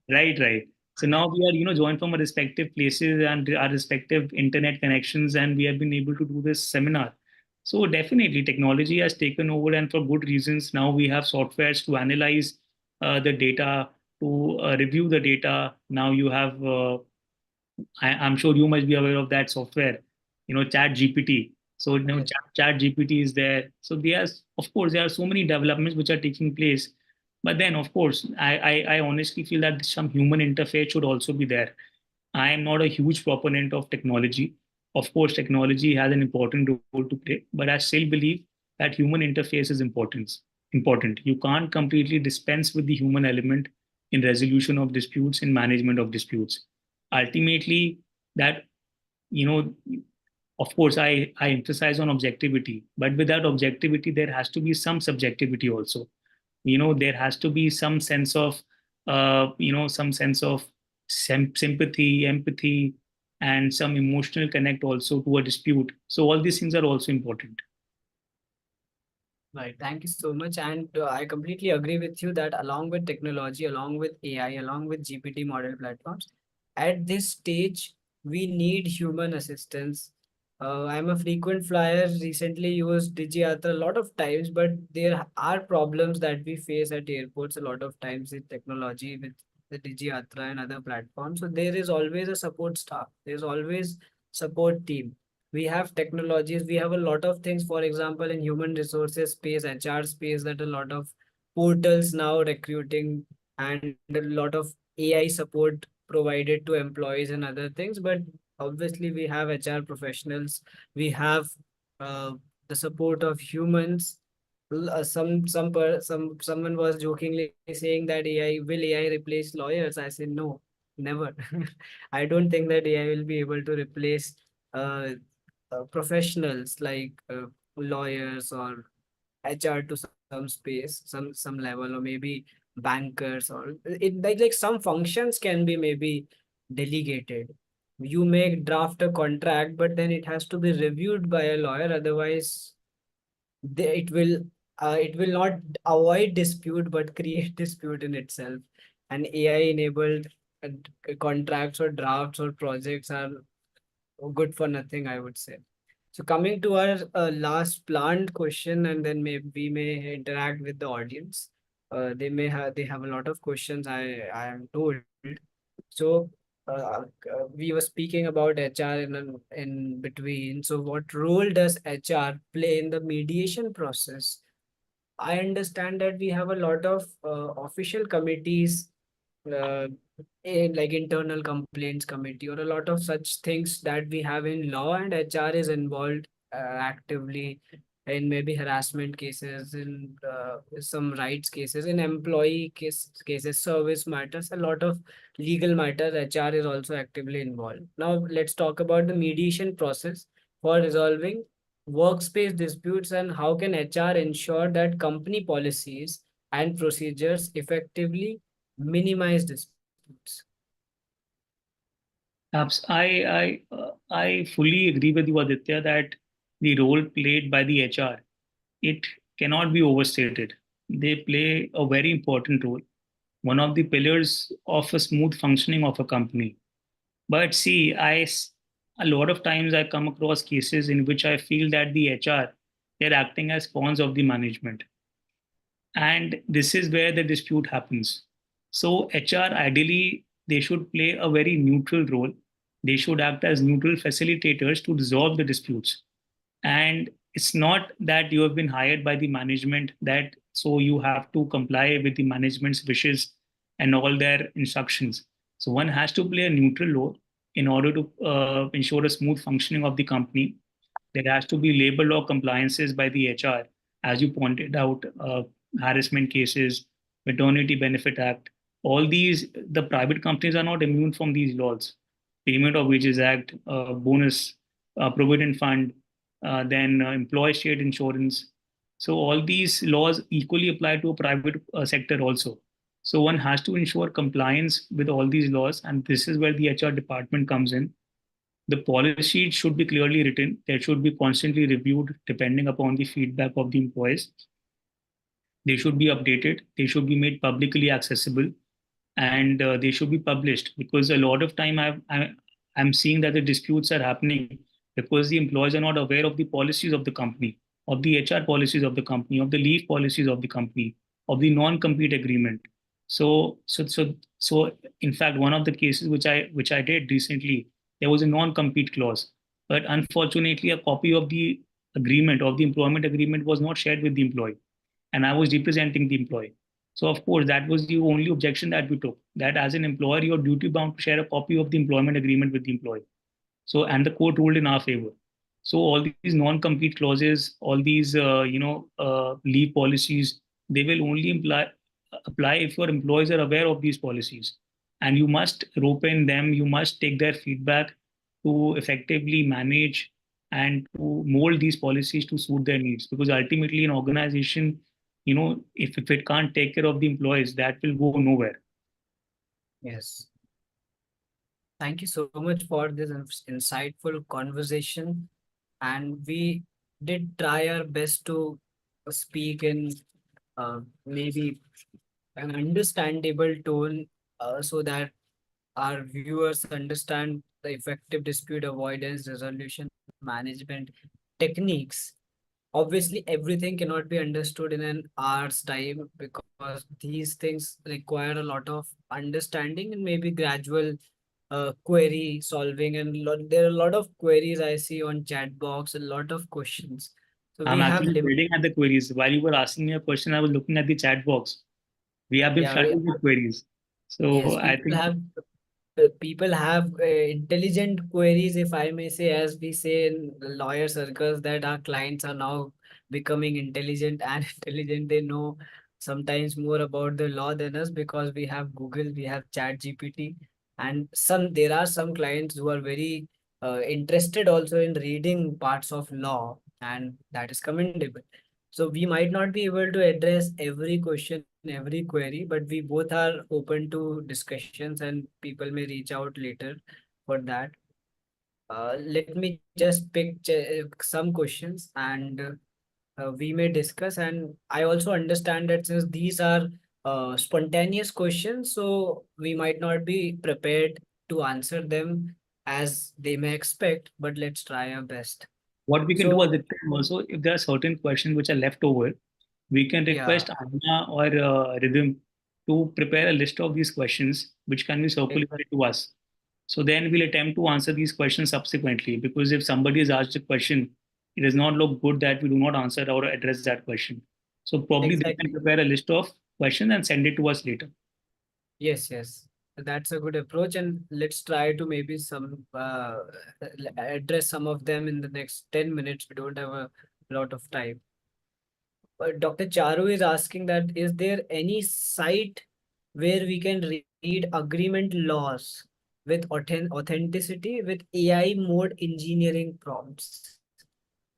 S2: Right, right. So now we are, joined from our respective places and our respective internet connections, and we have been able to do this seminar. So definitely, technology has taken over, and for good reasons. Now we have softwares to analyze the data, to review the data. Now you have I'm sure you must be aware of that software, Chat GPT. So
S1: Yes.
S2: Chat GPT is there. So there's, of course, there are so many developments which are taking place. But then, of course, I honestly feel that some human interface should also be there. I am not a huge proponent of technology. Of course, technology has an important role to play, but I still believe that human interface is important. Important. You can't completely dispense with the human element in resolution of disputes, in management of disputes. Ultimately, that you know, of course, I emphasize on objectivity, but without objectivity, there has to be some subjectivity also. There has to be some sense of sympathy, empathy, and some emotional connect also to a dispute. So all these things are also important.
S1: Right. Thank you so much. And I completely agree with you that along with technology, along with AI, along with GPT model platforms, at this stage, we need human assistance. I'm a frequent flyer, recently used DigiYatra a lot of times, but there are problems that we face at airports a lot of times with technology, with the DigiYatra and other platforms. So there is always a support staff. There's always support team. We have technologies, we have a lot of things, for example in human resources space, HR space, that a lot of portals now recruiting and a lot of AI support provided to employees and other things. But obviously we have HR professionals, we have uh, the support of humans. Someone was jokingly saying that AI replace lawyers. I say no, never. I don't think that AI will be able to replace uh, professionals like lawyers or HR to some space, some level, or maybe bankers, or it like some functions can be maybe delegated. You may draft a contract, but then it has to be reviewed by a lawyer. Otherwise, it will not avoid dispute but create dispute in itself. And AI enabled contracts or drafts or projects are good for nothing, I would say. So coming to our last planned question, and then maybe we may interact with the audience. They have a lot of questions, I am told. So we were speaking about HR in between. So what role does HR play in the mediation process? I understand that we have a lot of official committees, uh, like internal complaints committee, or a lot of such things that we have in law, and HR is involved actively in maybe harassment cases, in some rights cases, in cases, service matters, a lot of legal matters. HR is also actively involved. Now let's talk about the mediation process for resolving workspace disputes, and how can HR ensure that company policies and procedures effectively minimize disputes.
S2: I fully agree with you, Aditya, that the role played by the HR, it cannot be overstated. They play a very important role, one of the pillars of a smooth functioning of a company. But see, a lot of times I come across cases in which I feel that the HR, they're acting as pawns of the management. And this is where the dispute happens. So HR, ideally, they should play a very neutral role. They should act as neutral facilitators to resolve the disputes. And it's not that you have been hired by the management, that so you have to comply with the management's wishes and all their instructions. So one has to play a neutral role in order to ensure a smooth functioning of the company. There has to be labor law compliances by the HR, as you pointed out, harassment cases, maternity benefit act. All these, the private companies are not immune from these laws. Payment of Wages Act, bonus, provident fund, then employee state insurance. So all these laws equally apply to a private sector also. So one has to ensure compliance with all these laws, and this is where the HR department comes in. The policy should be clearly written. They should be constantly reviewed depending upon the feedback of the employees. They should be updated. They should be made publicly accessible, and they should be published, because a lot of time I'm seeing that the disputes are happening because the employees are not aware of the policies of the company, of the HR policies of the company, of the leave policies of the company, of the non-compete agreement. So in fact, one of the cases which I did recently, there was a non-compete clause, but unfortunately, a copy of the agreement, of the employment agreement, was not shared with the employee, and I was representing the employee. So of course, that was the only objection that we took. That as an employer, you're duty bound to share a copy of the employment agreement with the employee. So and the court ruled in our favor. So all these non-compete clauses, all these leave policies, they will only apply if your employees are aware of these policies, and you must rope in them. You must take their feedback to effectively manage and to mold these policies to suit their needs. Because ultimately, an organization, if it can't take care of the employees, that will go nowhere.
S1: Yes. Thank you so much for this insightful conversation. And we did try our best to speak in maybe an understandable tone, so that our viewers understand the effective dispute avoidance resolution management techniques. Obviously, everything cannot be understood in an hour's time, because these things require a lot of understanding and maybe gradual query solving. And there are a lot of queries I see on chat box, a lot of questions. So
S2: I'm
S1: we have
S2: actually reading at the queries. While you were asking me a question, I was looking at the chat box. We have been
S1: yeah,
S2: flooded with queries. So
S1: yes,
S2: I think
S1: people have intelligent queries, if I may say, as we say in the lawyer circles, that our clients are now becoming intelligent and intelligent. They know sometimes more about the law than us, because we have Google, we have Chat GPT, and there are some clients who are very interested also in reading parts of law, and that is commendable. So we might not be able to address every question, every query, but we both are open to discussions, and people may reach out later for that. Let me just pick some questions, and we may discuss. And I also understand that since these are spontaneous questions, so we might not be prepared to answer them as they may expect, but let's try our best.
S2: what we can do
S1: So,
S2: at the time also, if there are certain questions which are left over, we can
S1: yeah,
S2: request AIMA or Rhythm to prepare a list of these questions which can be circulated to us. So then we'll attempt to answer these questions subsequently. Because if somebody has asked a question, it does not look good that we do not answer or address that question. So probably they can
S1: exactly.
S2: prepare a list of questions and send it to us later.
S1: Yes, yes. That's a good approach, and let's try to maybe address some of them in the next 10 minutes. We don't have a lot of time. But Dr. Charu is asking that, is there any site where we can read agreement laws with authenticity with AI mode engineering prompts?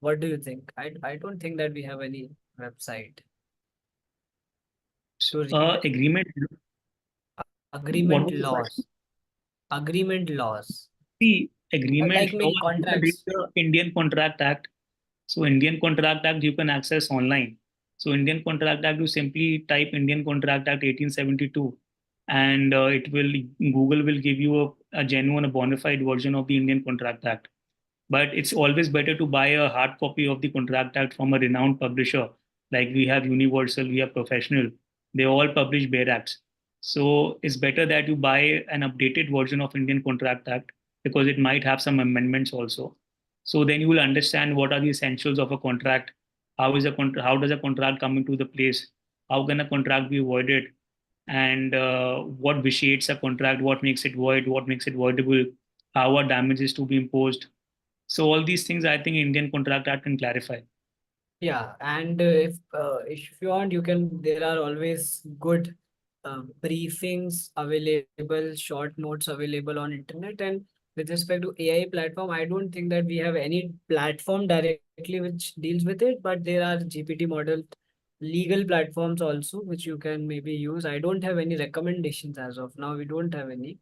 S1: What do you think? I don't think that we have any website. to read?
S2: Agreement. What
S1: Agreement
S2: was the question?
S1: laws. Agreement laws.
S2: The agreement
S1: Like
S2: law,
S1: me,
S2: you can read
S1: contracts.
S2: the Indian Contract Act. So Indian Contract Act you can access online. So Indian Contract Act, you simply type Indian Contract Act 1872, and it will Google will give you a genuine, a bona fide version of the Indian Contract Act. But it's always better to buy a hard copy of the Contract Act from a renowned publisher. Like we have Universal, we have Professional. They all publish bare acts. So it's better that you buy an updated version of Indian Contract Act because it might have some amendments also. So then you will understand what are the essentials of a contract. How does a contract come into the place? How can a contract be avoided? And what vitiates a contract? What makes it void? What makes it voidable? How are damages to be imposed? So all these things, I think Indian Contract Act can clarify.
S1: Yeah, and if you want, you can. There are always good briefings available, short notes available on internet. And with respect to AI platform, I don't think that we have any platform directly which deals with it, but there are GPT model legal platforms also which you can maybe use. I don't have any recommendations as of now. We don't have any.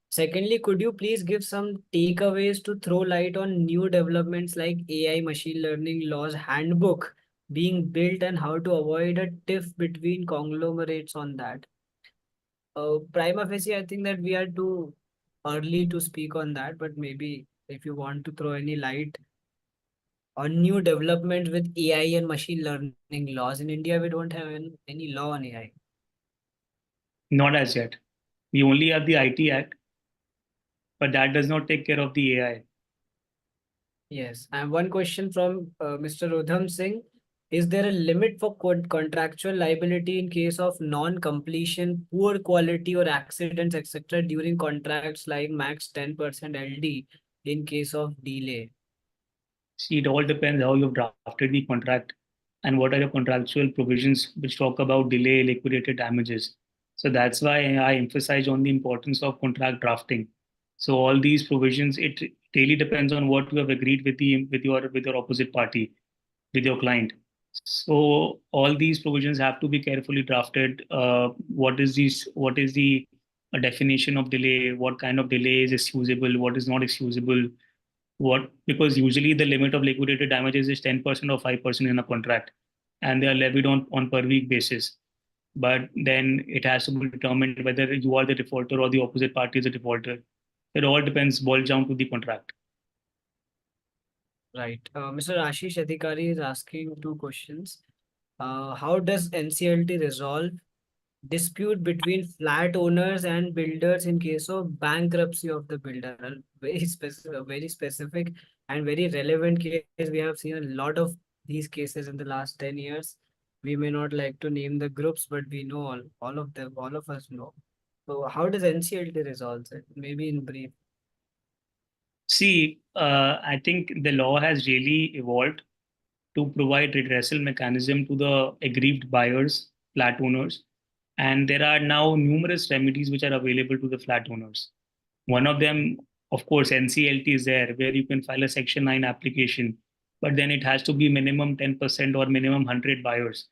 S1: Secondly, could you please give some takeaways to throw light on new developments like AI machine learning laws handbook being built and how to avoid a tiff between conglomerates on that? Prima facie, I think that we are too early to speak on that, but maybe if you want to throw any light on new development with AI and machine learning laws in India, we don't have any law on AI.
S2: Not as yet. We only have the IT Act, but that does not take care of the AI.
S1: Yes, and one question from Mr. Udham Singh. Is there a limit for contractual liability in case of non-completion, poor quality or accidents, etc. during contracts like max 10% LD in case of delay?
S2: See, it all depends how you've drafted the contract and what are your contractual provisions which talk about delay, liquidated damages. So that's why I emphasize on the importance of contract drafting. So all these provisions, it really depends on what you have agreed with the with your opposite party, with your client. So all these provisions have to be carefully drafted. What is the definition of delay? What kind of delay is excusable? What is not excusable? What, because usually the limit of liquidated damages is 10% or 5% in a contract, and they are levied on per week basis. But then it has to be determined whether you are the defaulter or the opposite party is a defaulter. It all depends, boils down to the contract.
S1: Right. Mr. Ashish Adhikari is asking two questions. How does NCLT resolve dispute between flat owners and builders in case of bankruptcy of the builder? A very specific and very relevant case. We have seen a lot of these cases in the last 10 years. We may not like to name the groups, but we know all of them, all of us know. So how does NCLT resolve it? Maybe in brief.
S2: See, I think the law has really evolved to provide redressal mechanism to the aggrieved buyers, flat owners, and there are now numerous remedies which are available to the flat owners. One of them, of course, NCLT is there, where you can file a Section 9 application, but then it has to be minimum 10% or minimum 100 buyers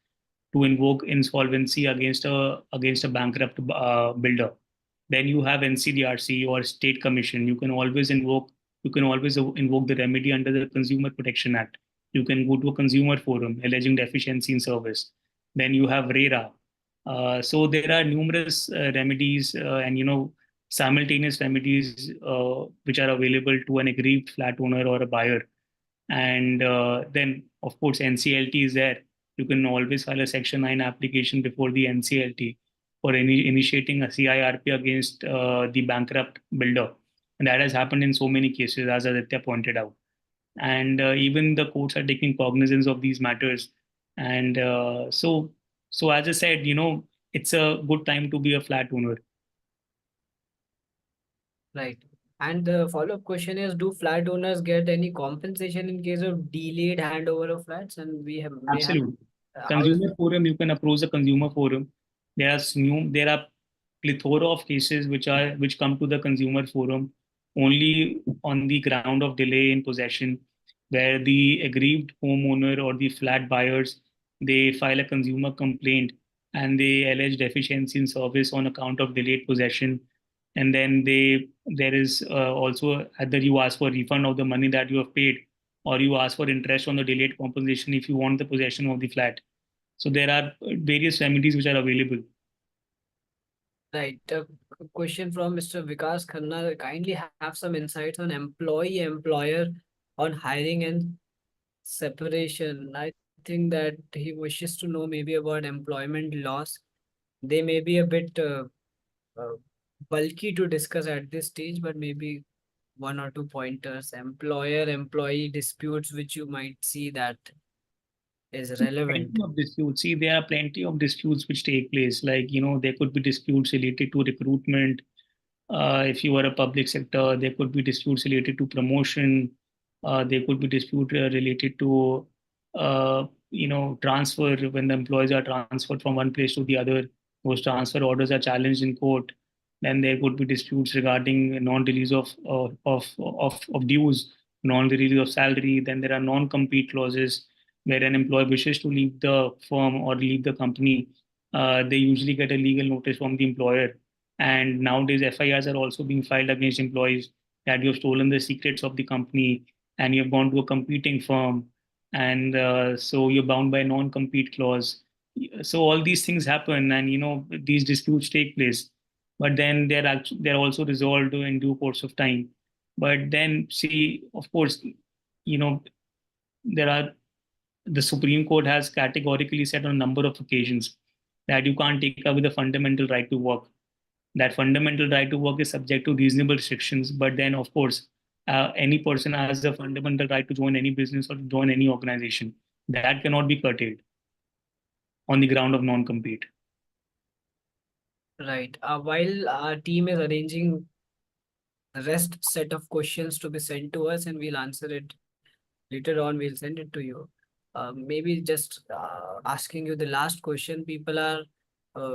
S2: to invoke insolvency against a bankrupt builder. Then you have NCDRC or State Commission. You can always invoke the remedy under the Consumer Protection Act. You can go to a consumer forum alleging deficiency in service. Then you have RERA. So there are numerous remedies and simultaneous remedies which are available to an aggrieved flat owner or a buyer. And then, of course, NCLT is there. You can always file a Section 9 application before the NCLT for initiating a CIRP against the bankrupt builder. And that has happened in so many cases, as Aditya pointed out. And even the courts are taking cognizance of these matters. And so as I said, it's a good time to be a flat owner.
S1: Right. And the follow-up question is, do flat owners get any compensation in case of delayed handover of flats? And we have may have
S2: Absolutely.
S1: how is
S2: Consumer forum, you can approach the consumer forum. There are plethora of cases which come to the consumer forum only on the ground of delay in possession, where the aggrieved homeowner or the flat buyers, they file a consumer complaint and they allege deficiency in service on account of delayed possession. And then there is also either you ask for refund of the money that you have paid, or you ask for interest on the delayed compensation if you want the possession of the flat. So there are various remedies which are available.
S1: Right. A question from Mr. Vikas Khanna. Kindly have some insights on employee employer on hiring and separation. I think that he wishes to know maybe about employment laws. They may be a bit uh, bulky to discuss at this stage, but maybe one or two pointers. Employer employee disputes, which you might see that is relevant.
S2: Plenty of disputes. See, there are plenty of disputes which take place. Like, there could be disputes related to recruitment. If you are a public sector, there could be disputes related to promotion. There could be dispute related to, transfer when the employees are transferred from one place to the other. Those transfer orders are challenged in court. Then there could be disputes regarding non-release of dues, non-release of salary. Then there are non-compete clauses where an employee wishes to leave the firm or leave the company. They usually get a legal notice from the employer, and nowadays, FIRs are also being filed against employees that you have stolen the secrets of the company and you have gone to a competing firm. And so you're bound by a non-compete clause. So all these things happen, and these disputes take place. But then they're also resolved in due course of time. But then, see, of course, you know there are the Supreme Court has categorically said on a number of occasions that you can't take away the fundamental right to work. That fundamental right to work is subject to reasonable restrictions. But then, of course, any person has the fundamental right to join any business or to join any organization. That cannot be curtailed on the ground of non-compete.
S1: Right. While our team is arranging the rest set of questions to be sent to us, and we'll answer it later on, we'll send it to you. Maybe just asking you the last question. People are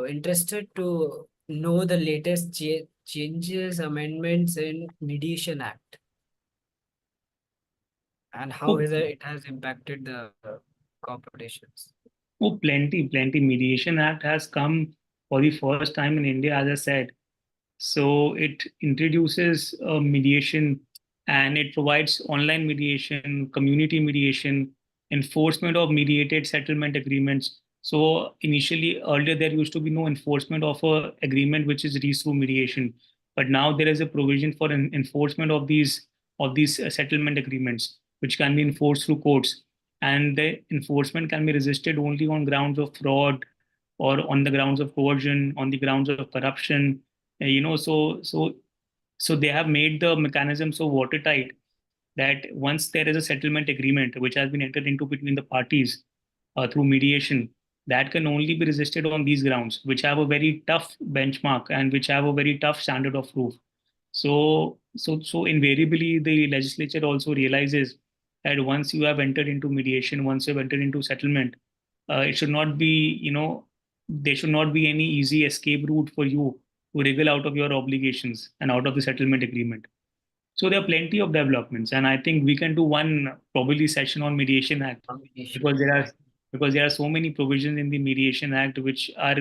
S1: interested to know the latest changes, amendments in Mediation Act, and how
S2: Oh,
S1: it has impacted the corporations.
S2: oh, plenty, plenty. Mediation Act has come for the first time in India, as I said. So it introduces mediation, and it provides online mediation, community mediation, enforcement of mediated settlement agreements. So initially, earlier there used to be no enforcement of a agreement which is reached through mediation, but now there is a provision for an enforcement of these settlement agreements, which can be enforced through courts, and the enforcement can be resisted only on grounds of fraud or on the grounds of coercion, on the grounds of corruption. So they have made the mechanism so watertight that once there is a settlement agreement which has been entered into between the parties through mediation, that can only be resisted on these grounds, which have a very tough benchmark and which have a very tough standard of proof. So invariably, the legislature also realizes that once you have entered into mediation, once you have entered into settlement, it should not be, there should not be any easy escape route for you to wriggle out of your obligations and out of the settlement agreement. So there are plenty of developments, and I think we can do one probably session on Mediation Act,
S1: Mediation,
S2: because there are
S1: exactly.
S2: because there are so many provisions in the Mediation Act which are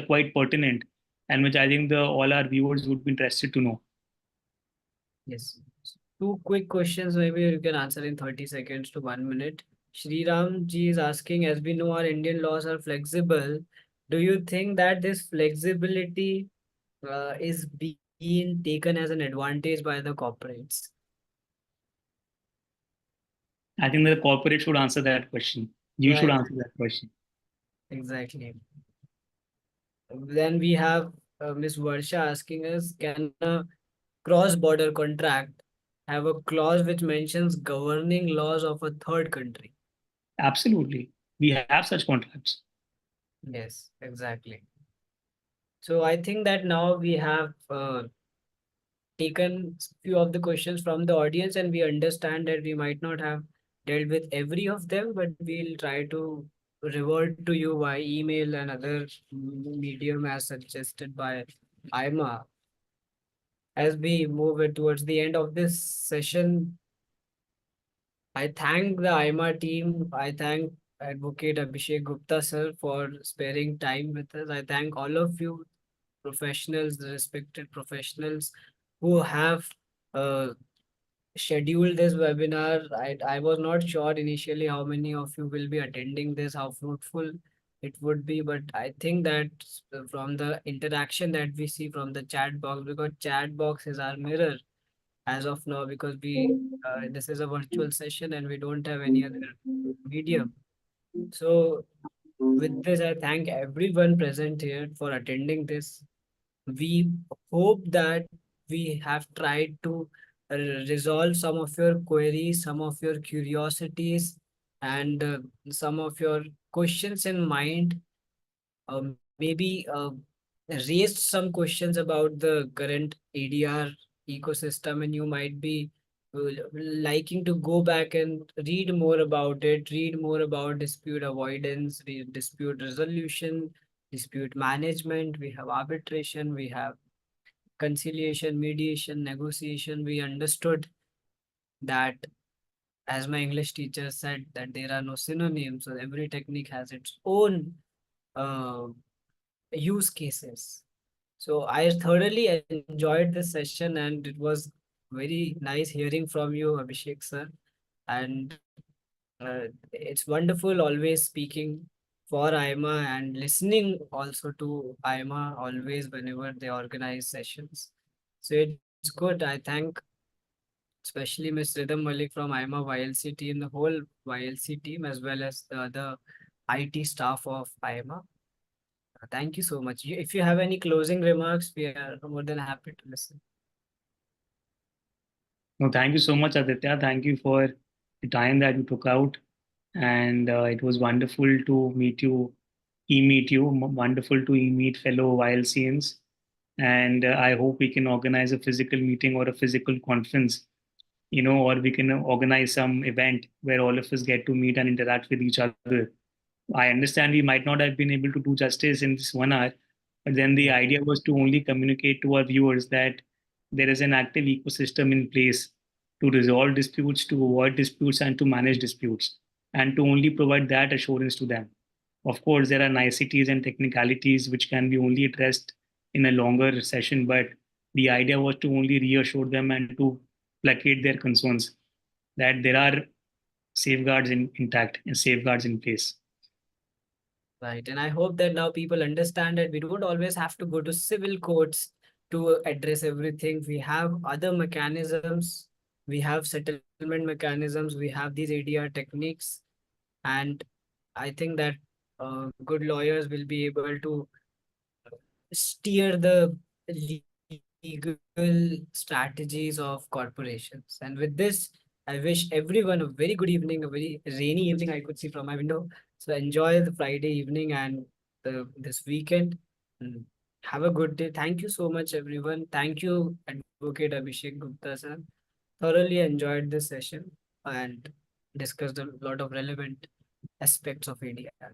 S2: quite pertinent, and which I think the all our viewers would be interested to know.
S1: Yes. Two quick questions, maybe you can answer in 30 seconds to 1 minute. Shri Ram ji is asking, as we know our Indian laws are flexible, do you think that this flexibility is being taken as an advantage by the corporates?
S2: I think the corporate should answer that question. You should
S1: Right,
S2: answer that question.
S1: exactly. Then we have Miss Varsha asking us, can a cross-border contract have a clause which mentions governing laws of a third country?
S2: Absolutely, we have such contracts.
S1: Yes, exactly. So I think that now we have taken few of the questions from the audience, and we understand that we might not have dealt with every of them, but we'll try to revert to you by email and other medium as suggested by AIMA. As we move it towards the end of this session, I thank the AIMA team. I thank Advocate Abhishek Gupta sir for sparing time with us. I thank all of you professionals, the respected professionals who have uh, scheduled this webinar. I was not sure initially how many of you will be attending this, how fruitful it would be, but I think that from the interaction that we see from the chat box, because chat box is our mirror as of now, because we this is a virtual session and we don't have any other medium. So with this, I thank everyone present here for attending this. We hope that we have tried to resolve some of your queries, some of your curiosities, and some of your questions in mind. Maybe raised some questions about the current ADR ecosystem, and you might be liking to go back and read more about it, read more about dispute avoidance, dispute resolution, dispute management. We have arbitration, we have conciliation, mediation, negotiation. We understood that, as my English teacher said, that there are no synonyms. So every technique has its own uh, use cases. So I thoroughly enjoyed this session, and it was very nice hearing from you, Abhishek sir. And it's wonderful always speaking for AIMA and listening also to AIMA always whenever they organize sessions. So it's good. I thank especially Ms. Rhythm Malik from AIMA YLC team, the whole YLC team, as well as the other IT staff of AIMA. Thank you so much. If you have any closing remarks, we are more than happy to listen.
S2: No, thank you so much, Aditya. Thank you for the time that you took out. And it was wonderful to meet you, e-meet you, wonderful to e-meet fellow YLCians. And I hope we can organize a physical meeting or a physical conference, or we can organize some event where all of us get to meet and interact with each other. I understand we might not have been able to do justice in this 1 hour, but then the
S1: Yeah.
S2: idea was to only communicate to our viewers that there is an active ecosystem in place to resolve disputes, to avoid disputes, and to manage disputes, and to only provide that assurance to them. Of course, there are niceties and technicalities which can be only addressed in a longer session, but the idea was to only reassure them and to placate their concerns that there are safeguards intact and safeguards in place.
S1: Right. And I hope that now people understand that we don't always have to go to civil courts to address everything. We have other mechanisms, we have settlement mechanisms, we have these ADR techniques. And I think that good lawyers will be able to steer the legal strategies of corporations. And with this, I wish everyone a very good evening, a very rainy evening I could see from my window. So enjoy the Friday evening and this weekend. And have a good day. Thank you so much, everyone. Thank you, Advocate Abhishek Gupta sir. Thoroughly enjoyed this session and discussed a lot of relevant aspects of ADR.